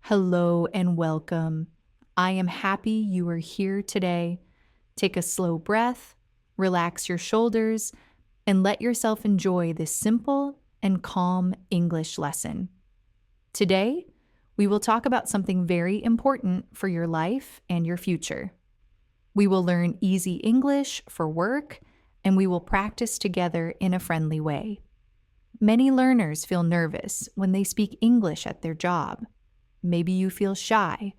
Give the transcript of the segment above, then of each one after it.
Hello and welcome. I am happy you are here today. Take a slow breath, relax your shoulders, and let yourself enjoy this simple and calm English lesson. Today, we will talk about something very important for your life and your future. We will learn easy English for work, and we will practice together in a friendly way. Many learners feel nervous when they speak English at their job. Maybe you feel shy,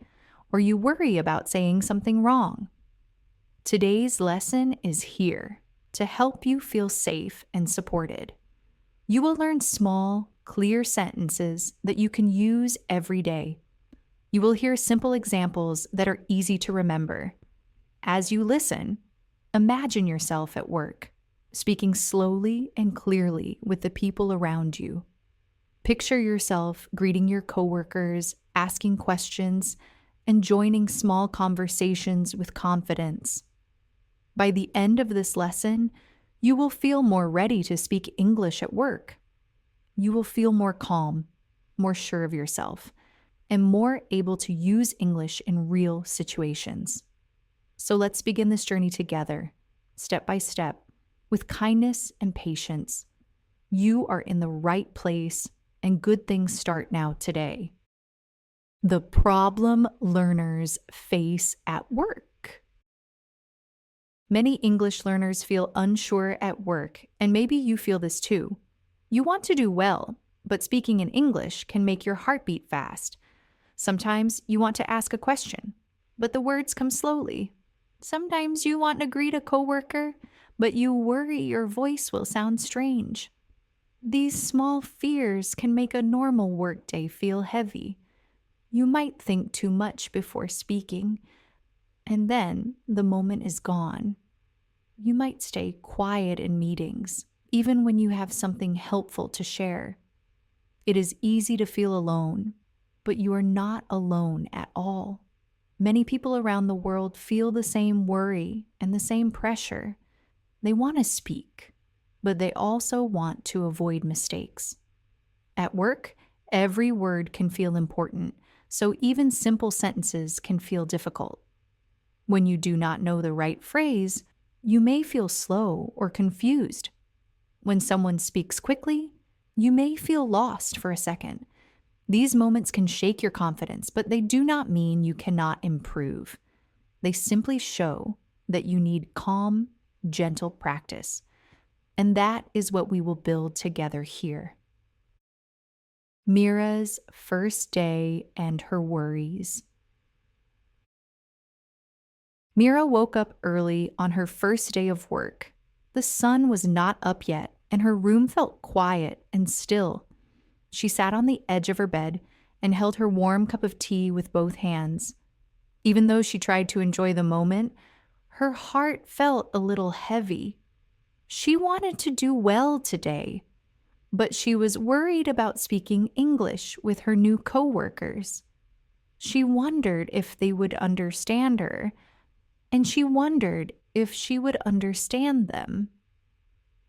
or you worry about saying something wrong. Today's lesson is here to help you feel safe and supported. You will learn small, clear sentences that you can use every day. You will hear simple examples that are easy to remember. As you listen, imagine yourself at work, speaking slowly and clearly with the people around you. Picture yourself greeting your coworkers, asking questions, and joining small conversations with confidence. By the end of this lesson, you will feel more ready to speak English at work. You will feel more calm, more sure of yourself, and more able to use English in real situations. So let's begin this journey together, step by step, with kindness and patience. You are in the right place, and good things start now today. The problem learners face at work. Many English learners feel unsure at work, and maybe you feel this too. You want to do well, but speaking in English can make your heart beat fast. Sometimes you want to ask a question, but the words come slowly. Sometimes you want to greet a coworker, but you worry your voice will sound strange. These small fears can make a normal workday feel heavy. You might think too much before speaking, and then the moment is gone. You might stay quiet in meetings, even when you have something helpful to share. It is easy to feel alone, but you are not alone at all. Many people around the world feel the same worry and the same pressure. They want to speak, but they also want to avoid mistakes. At work, every word can feel important, so even simple sentences can feel difficult. When you do not know the right phrase, you may feel slow or confused. When someone speaks quickly, you may feel lost for a second. These moments can shake your confidence, but they do not mean you cannot improve. They simply show that you need calm, gentle practice. And that is what we will build together here. Mira's first day and her worries. Mira woke up early on her first day of work. The sun was not up yet, and her room felt quiet and still. She sat on the edge of her bed and held her warm cup of tea with both hands. Even though she tried to enjoy the moment, her heart felt a little heavy. She wanted to do well today, but she was worried about speaking English with her new coworkers. She wondered if they would understand her, and she wondered if she would understand them.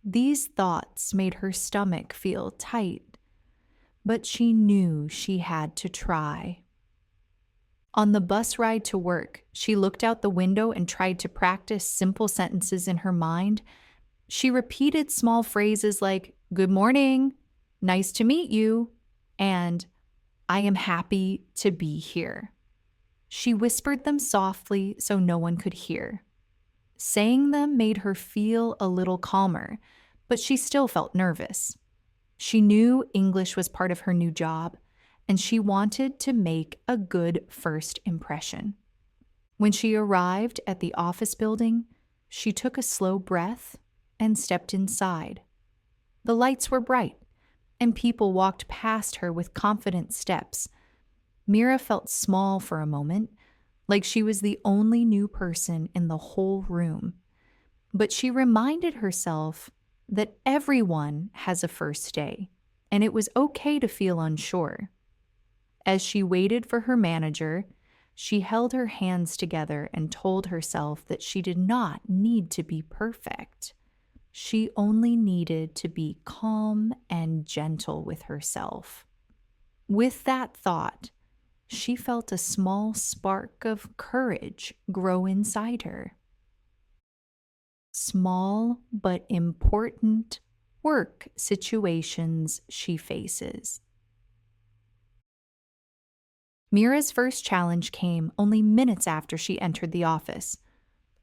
These thoughts made her stomach feel tight, but she knew she had to try. On the bus ride to work, she looked out the window and tried to practice simple sentences in her mind. She repeated small phrases like, "Good morning," "Nice to meet you," and "I am happy to be here." She whispered them softly so no one could hear. Saying them made her feel a little calmer, but she still felt nervous. She knew English was part of her new job, and she wanted to make a good first impression. When she arrived at the office building, she took a slow breath and stepped inside. The lights were bright, and people walked past her with confident steps. Mira felt small for a moment, like she was the only new person in the whole room. But she reminded herself that everyone has a first day, and it was okay to feel unsure. As she waited for her manager, she held her hands together and told herself that she did not need to be perfect. She only needed to be calm and gentle with herself. With that thought, she felt a small spark of courage grow inside her. Small but important work situations she faces. Mira's first challenge came only minutes after she entered the office.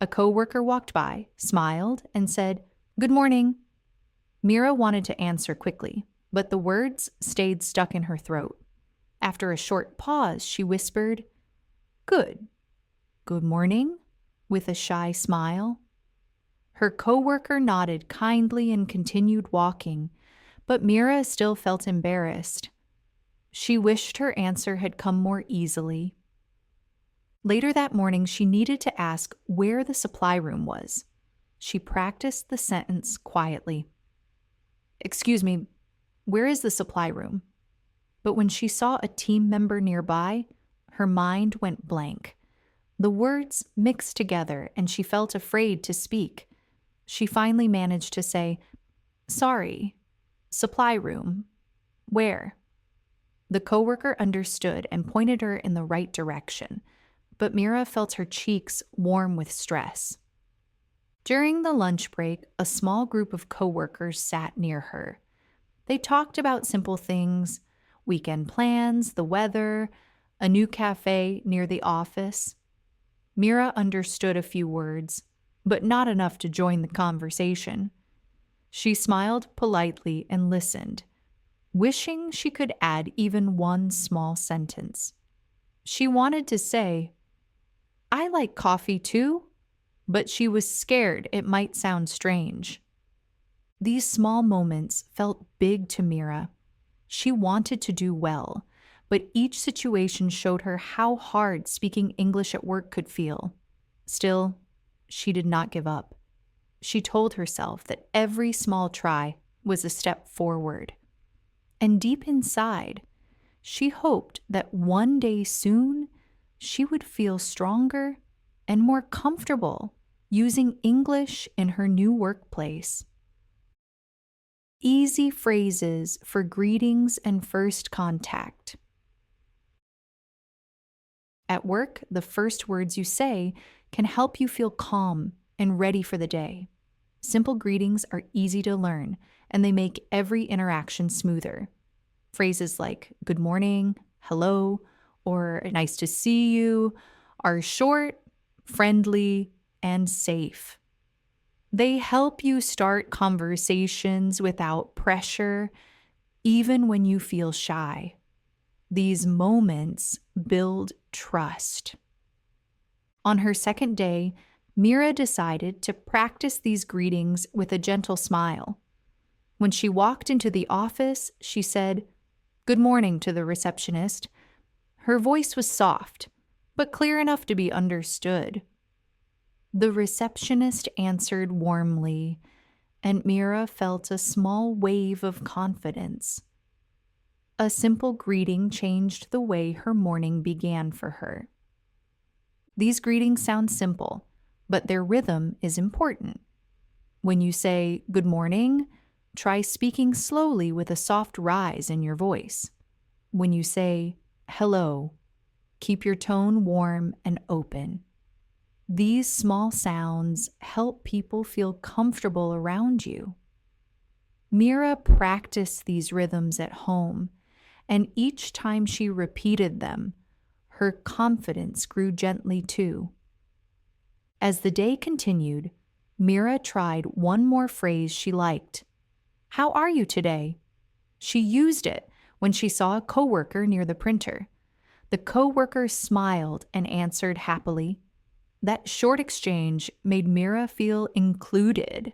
A coworker walked by, smiled, and said, "Good morning." Mira wanted to answer quickly, but the words stayed stuck in her throat. After a short pause, she whispered, "Good. Good morning," with a shy smile. Her coworker nodded kindly and continued walking, but Mira still felt embarrassed. She wished her answer had come more easily. Later that morning, she needed to ask where the supply room was. She practiced the sentence quietly. "Excuse me, where is the supply room?" But when she saw a team member nearby, her mind went blank. The words mixed together and she felt afraid to speak. She finally managed to say, "Sorry, supply room. Where?" The coworker understood and pointed her in the right direction, but Mira felt her cheeks warm with stress. During the lunch break, a small group of coworkers sat near her. They talked about simple things, weekend plans, the weather, a new cafe near the office. Mira understood a few words, but not enough to join the conversation. She smiled politely and listened, wishing she could add even one small sentence. She wanted to say, "I like coffee too," but she was scared it might sound strange. These small moments felt big to Mira. She wanted to do well, but each situation showed her how hard speaking English at work could feel. Still, she did not give up. She told herself that every small try was a step forward. And deep inside, she hoped that one day soon she would feel stronger and more comfortable using English in her new workplace. Easy phrases for greetings and first contact. At work, the first words you say can help you feel calm and ready for the day. Simple greetings are easy to learn, and they make every interaction smoother. Phrases like "good morning," "hello," or "nice to see you" are short, friendly, and safe. They help you start conversations without pressure, even when you feel shy. These moments build trust. On her second day, Mira decided to practice these greetings with a gentle smile. When she walked into the office, she said, "Good morning" to the receptionist. Her voice was soft, but clear enough to be understood. The receptionist answered warmly, and Mira felt a small wave of confidence. A simple greeting changed the way her morning began for her. These greetings sound simple, but their rhythm is important. When you say "good morning," try speaking slowly with a soft rise in your voice. When you say "hello," keep your tone warm and open. These small sounds help people feel comfortable around you. Mira practiced these rhythms at home, and each time she repeated them, her confidence grew gently too. As the day continued, Mira tried one more phrase she liked. "How are you today?" She used it when she saw a coworker near the printer. The coworker smiled and answered happily. That short exchange made Mira feel included.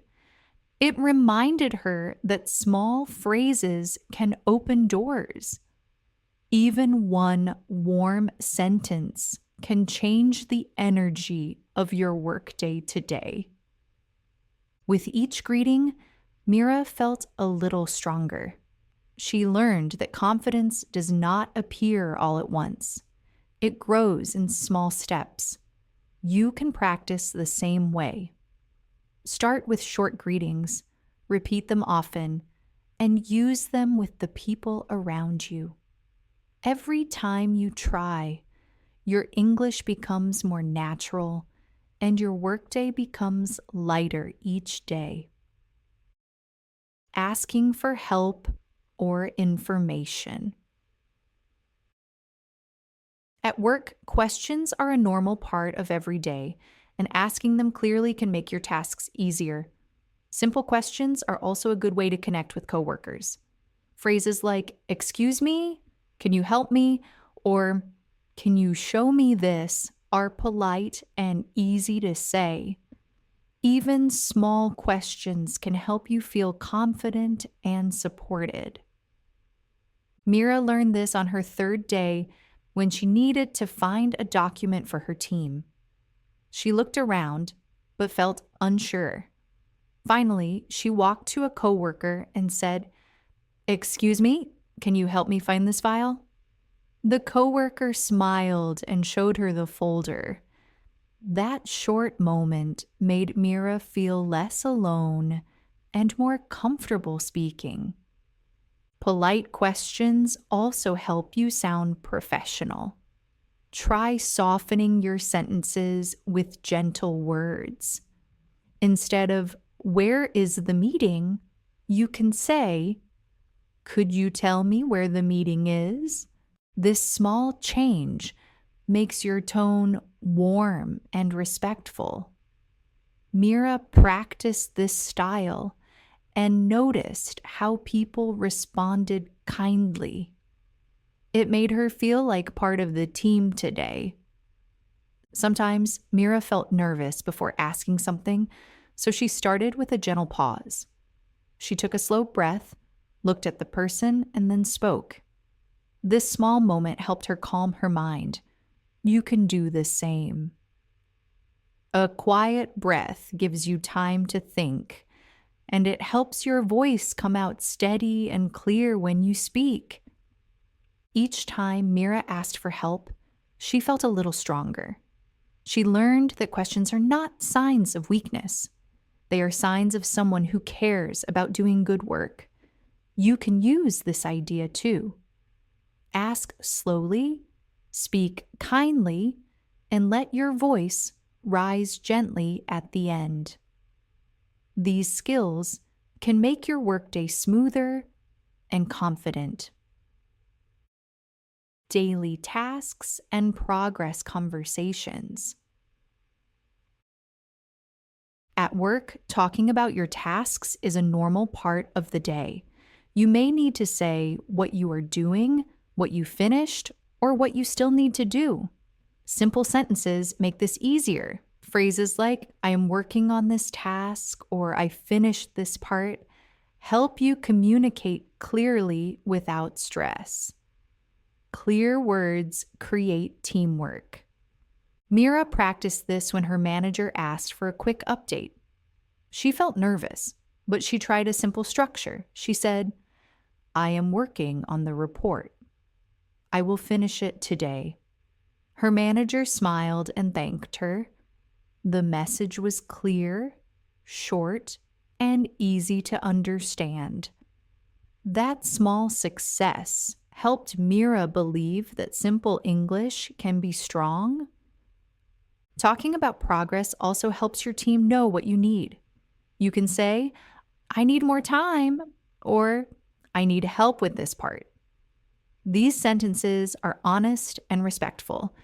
It reminded her that small phrases can open doors. Even one warm sentence can change the energy of your workday today. With each greeting, Mira felt a little stronger. She learned that confidence does not appear all at once. It grows in small steps. You can practice the same way. Start with short greetings, repeat them often, and use them with the people around you. Every time you try, your English becomes more natural and your workday becomes lighter each day. Asking for help or information. At work, questions are a normal part of every day, and asking them clearly can make your tasks easier. Simple questions are also a good way to connect with coworkers. Phrases like, "Excuse me? Can you help me?" or "Can you show me this?" are polite and easy to say. Even small questions can help you feel confident and supported. Mira learned this on her third day when she needed to find a document for her team. She looked around, but felt unsure. Finally, she walked to a coworker and said, "Excuse me, can you help me find this file?" The coworker smiled and showed her the folder. That short moment made Mira feel less alone and more comfortable speaking. Polite questions also help you sound professional. Try softening your sentences with gentle words. Instead of, "Where is the meeting?" you can say, "Could you tell me where the meeting is?" This small change makes your tone warm and respectful. Mira practiced this style and noticed how people responded kindly. It made her feel like part of the team today. Sometimes Mira felt nervous before asking something, so she started with a gentle pause. She took a slow breath, looked at the person, and then spoke. This small moment helped her calm her mind. You can do the same. A quiet breath gives you time to think, and it helps your voice come out steady and clear when you speak. Each time Mira asked for help, she felt a little stronger. She learned that questions are not signs of weakness. They are signs of someone who cares about doing good work. You can use this idea too. Ask slowly, speak kindly, and let your voice rise gently at the end. These skills can make your workday smoother and confident. Daily tasks and progress conversations. At work, talking about your tasks is a normal part of the day. You may need to say what you are doing, what you finished, or what you still need to do. Simple sentences make this easier. Phrases like, "I am working on this task," or "I finished this part," help you communicate clearly without stress. Clear words create teamwork. Mira practiced this when her manager asked for a quick update. She felt nervous, but she tried a simple structure. She said, "I am working on the report. I will finish it today." Her manager smiled and thanked her. The message was clear, short, and easy to understand. That small success helped Mira believe that simple English can be strong. Talking about progress also helps your team know what you need. You can say, "I need more time," or "I need help with this part." These sentences are honest and respectful.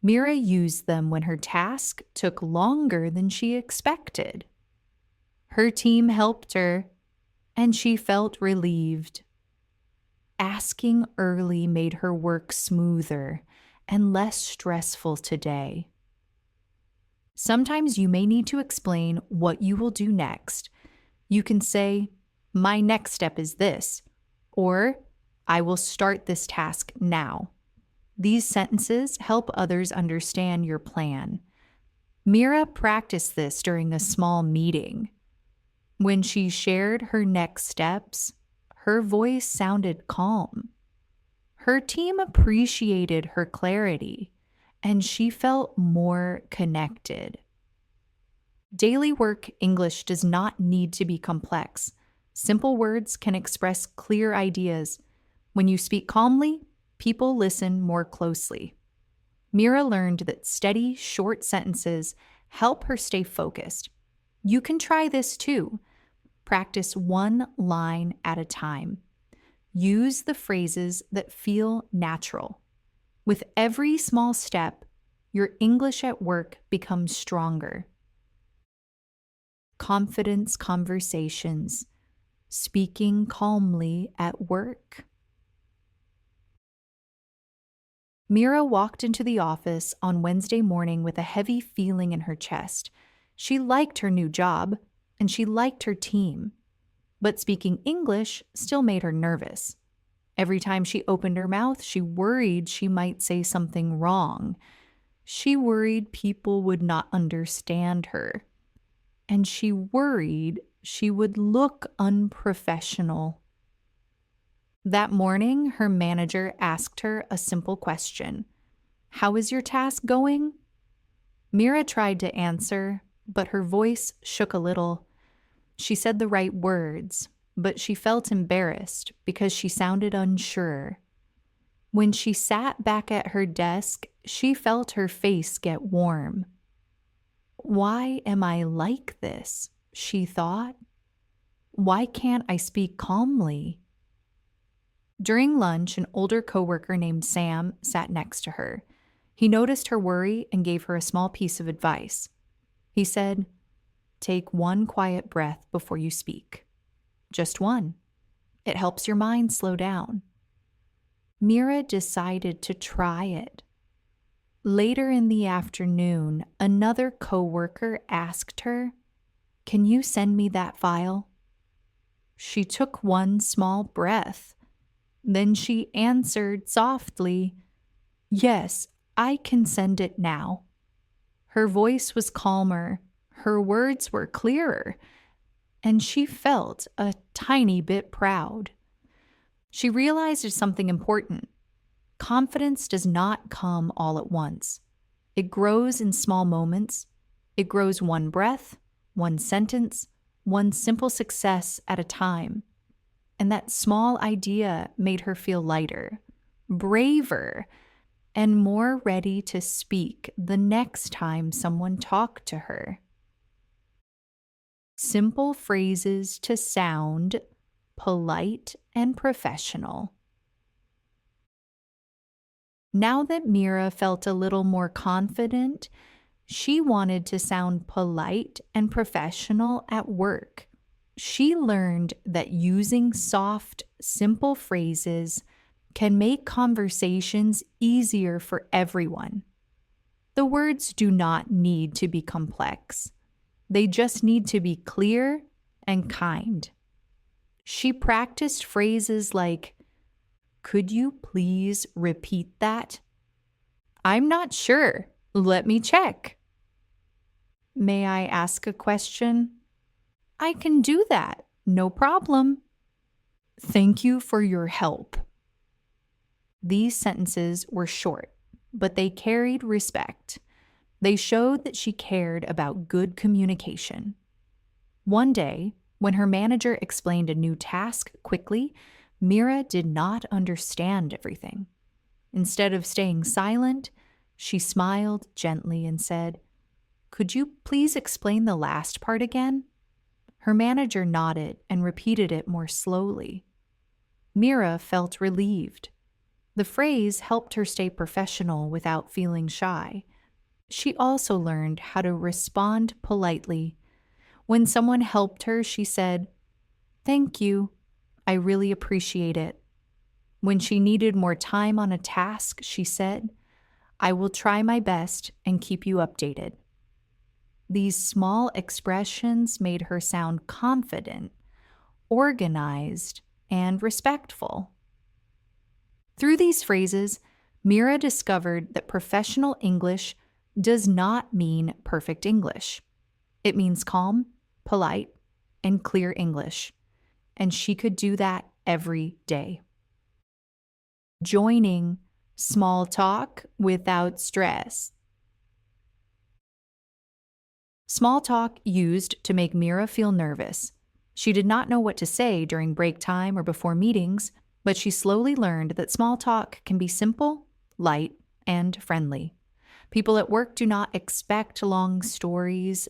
Mira used them when her task took longer than she expected. Her team helped her, and she felt relieved. Asking early made her work smoother and less stressful today. Sometimes you may need to explain what you will do next. You can say, "My next step is this," or "I will start this task now." These sentences help others understand your plan. Mira practiced this during a small meeting. When she shared her next steps, her voice sounded calm. Her team appreciated her clarity, and she felt more connected. Daily work English does not need to be complex. Simple words can express clear ideas. When you speak calmly, people listen more closely. Mira learned that steady, short sentences help her stay focused. You can try this too. Practice one line at a time. Use the phrases that feel natural. With every small step, your English at work becomes stronger. Confidence conversations. Speaking calmly at work. Mira walked into the office on Wednesday morning with a heavy feeling in her chest. She liked her new job, and she liked her team. But speaking English still made her nervous. Every time she opened her mouth, she worried she might say something wrong. She worried people would not understand her. And she worried she would look unprofessional. That morning, her manager asked her a simple question. "How is your task going?" Mira tried to answer, but her voice shook a little. She said the right words, but she felt embarrassed because she sounded unsure. When she sat back at her desk, she felt her face get warm. "Why am I like this?" she thought. "Why can't I speak calmly?" During lunch, an older coworker named Sam sat next to her. He noticed her worry and gave her a small piece of advice. He said, "Take one quiet breath before you speak. Just one. It helps your mind slow down." Mira decided to try it. Later in the afternoon, another coworker asked her, "Can you send me that file?" She took one small breath. Then she answered softly, "Yes, I can send it now." Her voice was calmer, her words were clearer, and she felt a tiny bit proud. She realized something important. Confidence does not come all at once. It grows in small moments. It grows one breath, one sentence, one simple success at a time. And that small idea made her feel lighter, braver, and more ready to speak the next time someone talked to her. Simple phrases to sound polite and professional. Now that Mira felt a little more confident, she wanted to sound polite and professional at work. She learned that using soft, simple phrases can make conversations easier for everyone. The words do not need to be complex. They just need to be clear and kind. She practiced phrases like, "Could you please repeat that?" "I'm not sure. Let me check." "May I ask a question?" "I can do that. No problem." "Thank you for your help." These sentences were short, but they carried respect. They showed that she cared about good communication. One day, when her manager explained a new task quickly, Mira did not understand everything. Instead of staying silent, she smiled gently and said, "Could you please explain the last part again?" Her manager nodded and repeated it more slowly. Mira felt relieved. The phrase helped her stay professional without feeling shy. She also learned how to respond politely. When someone helped her, she said, "Thank you. I really appreciate it." When she needed more time on a task, she said, "I will try my best and keep you updated." These small expressions made her sound confident, organized, and respectful. Through these phrases, Mira discovered that professional English does not mean perfect English. It means calm, polite, and clear English. And she could do that every day. Joining small talk without stress. Small talk used to make Mira feel nervous. She did not know what to say during break time or before meetings. But she slowly learned that small talk can be simple, light, and friendly. People at work do not expect long stories,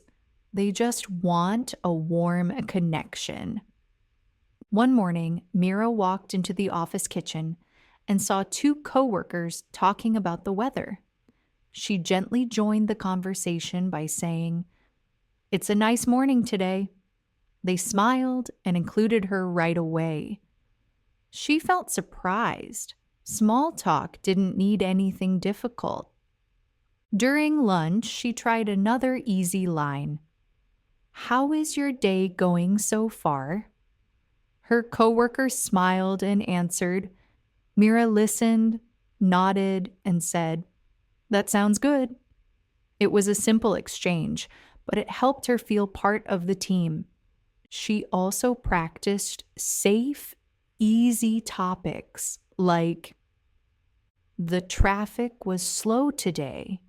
they just want a warm connection. One morning, Mira walked into the office kitchen and saw two coworkers talking about the weather. She gently joined the conversation by saying, "It's a nice morning today." They smiled and included her right away. She felt surprised. Small talk didn't need anything difficult. During lunch, she tried another easy line. "How is your day going so far?" Her coworker smiled and answered. Mira listened, nodded, and said, "That sounds good." It was a simple exchange, but it helped her feel part of the team. She also practiced safe, easy topics like, "The traffic was slow today."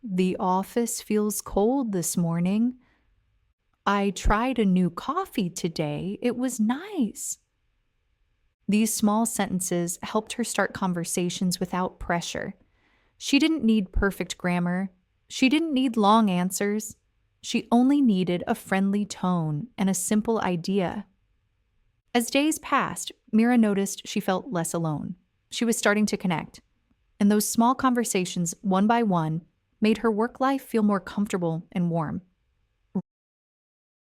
"The office feels cold this morning." "I tried a new coffee today. It was nice." These small sentences helped her start conversations without pressure. She didn't need perfect grammar. She didn't need long answers. She only needed a friendly tone and a simple idea. As days passed, Mira noticed she felt less alone. She was starting to connect. And those small conversations, one by one, made her work life feel more comfortable and warm.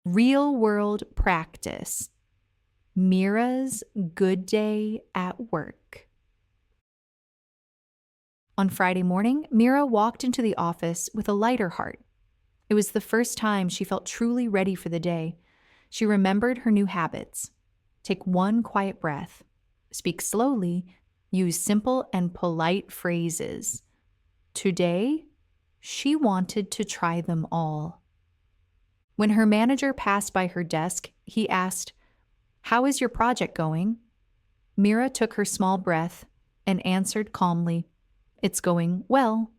Real world practice. Mira's good day at work. On Friday morning, Mira walked into the office with a lighter heart. It was the first time she felt truly ready for the day. She remembered her new habits. Take one quiet breath. Speak slowly. Use simple and polite phrases. Today, she wanted to try them all. When her manager passed by her desk, he asked, "How is your project going?" Mira took her small breath and answered calmly, "It's going well.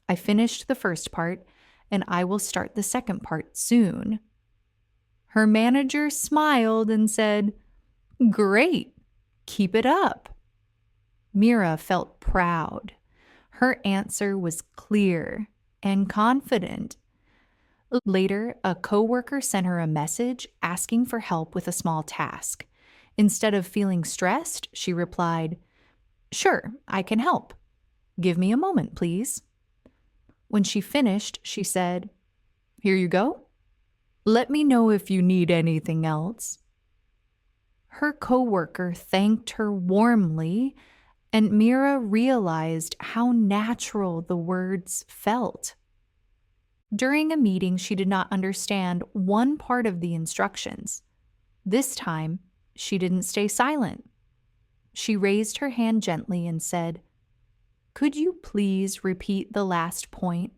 I finished the first part, and I will start the second part soon." Her manager smiled and said, "Great, keep it up." Mira felt proud. Her answer was clear and confident. Later, a coworker sent her a message asking for help with a small task. Instead of feeling stressed, she replied, "Sure, I can help. Give me a moment, please." When she finished, she said, "Here you go. Let me know if you need anything else." Her coworker thanked her warmly, and Mira realized how natural the words felt. During a meeting, she did not understand one part of the instructions. This time, she didn't stay silent. She raised her hand gently and said, "Could you please repeat the last point?"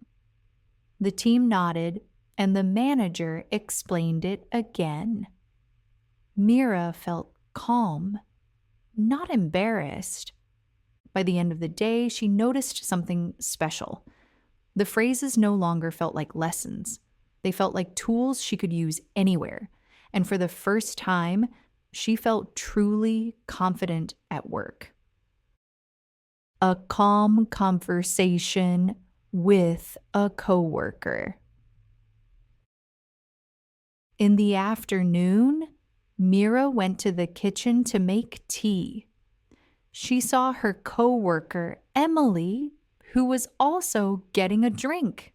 The team nodded, and the manager explained it again. Mira felt calm, not embarrassed. By the end of the day, she noticed something special. The phrases no longer felt like lessons. They felt like tools she could use anywhere. And for the first time, she felt truly confident at work. A calm conversation with a coworker. In the afternoon, Mira went to the kitchen to make tea. She saw her coworker, Emily, who was also getting a drink.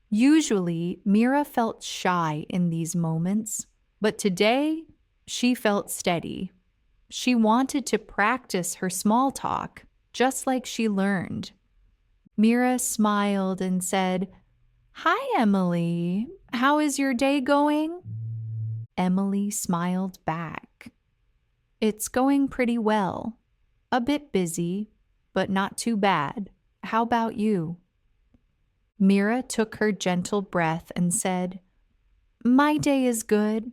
Usually, Mira felt shy in these moments, but today she felt steady. She wanted to practice her small talk, just like she learned. Mira smiled and said, "Hi, Emily. How is your day going?" Emily smiled back. "It's going pretty well. A bit busy, but not too bad. How about you?" Mira took her gentle breath and said, "My day is good.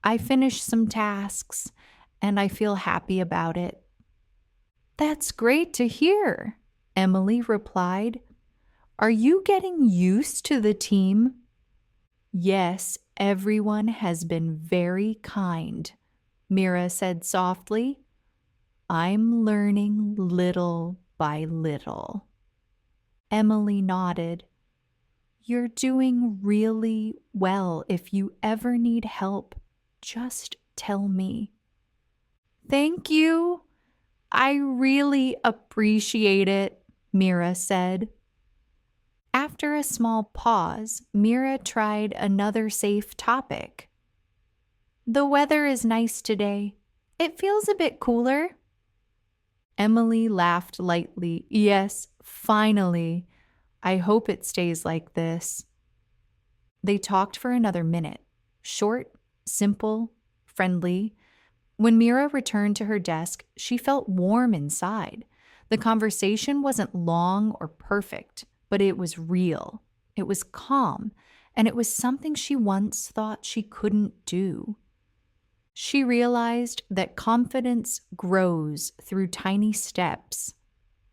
I finished some tasks, and I feel happy about it." "That's great to hear," Emily replied. "Are you getting used to the team?" "Yes, everyone has been very kind," Mira said softly. I'm learning little by little. Emily nodded. You're doing really well. If you ever need help, just tell me. Thank you. I really appreciate it, Mira said. After a small pause, Mira tried another safe topic. The weather is nice today. It feels a bit cooler. Emily laughed lightly. Yes, finally. I hope it stays like this. They talked for another minute. Short, simple, friendly. When Mira returned to her desk, she felt warm inside. The conversation wasn't long or perfect, but it was real. It was calm, and it was something she once thought she couldn't do. She realized that confidence grows through tiny steps,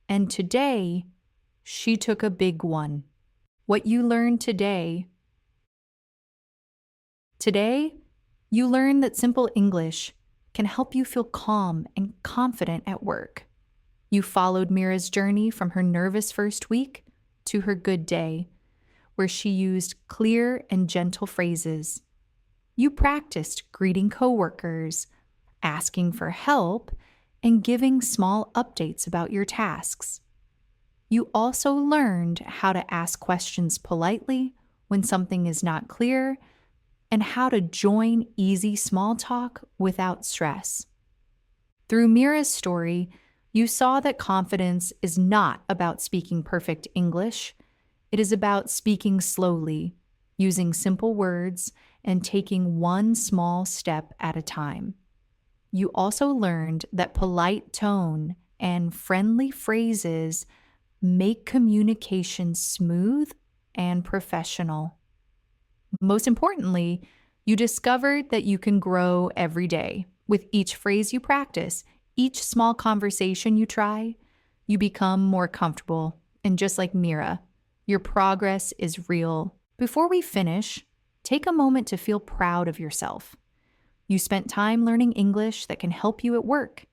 and today, she took a big one. What you learned today, you learn that simple English can help you feel calm and confident at work. You followed Mira's journey from her nervous first week to her good day, where she used clear and gentle phrases. You practiced greeting coworkers, asking for help, and giving small updates about your tasks. You also learned how to ask questions politely when something is not clear, and how to join easy small talk without stress. Through Mira's story, you saw that confidence is not about speaking perfect English. It is about speaking slowly, using simple words, and taking one small step at a time. You also learned that polite tone and friendly phrases make communication smooth and professional. Most importantly, you discovered that you can grow every day. With each phrase you practice, each small conversation you try, you become more comfortable. And just like Mira, your progress is real. Before we finish, take a moment to feel proud of yourself. You spent time learning English that can help you at work,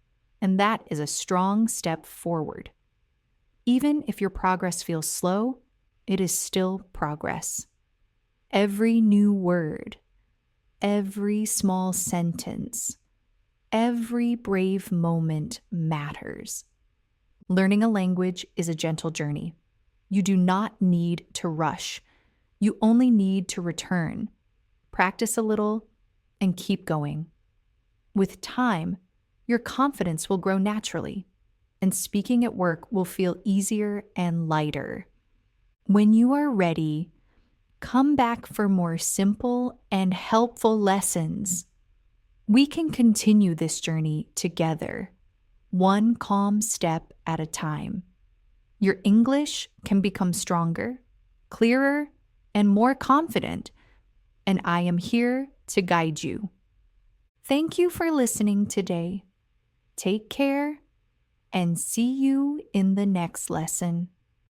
and that is a strong step forward. Even if your progress feels slow, it is still progress. Every new word, every small sentence, every brave moment matters. Learning a language is a gentle journey. You do not need to rush. You only need to return, practice a little, and keep going. With time, your confidence will grow naturally, and speaking at work will feel easier and lighter. When you are ready, come back for more simple and helpful lessons. We can continue this journey together, one calm step at a time. Your English can become stronger, clearer, and more confident, and I am here to guide you. Thank you for listening today. Take care, and see you in the next lesson.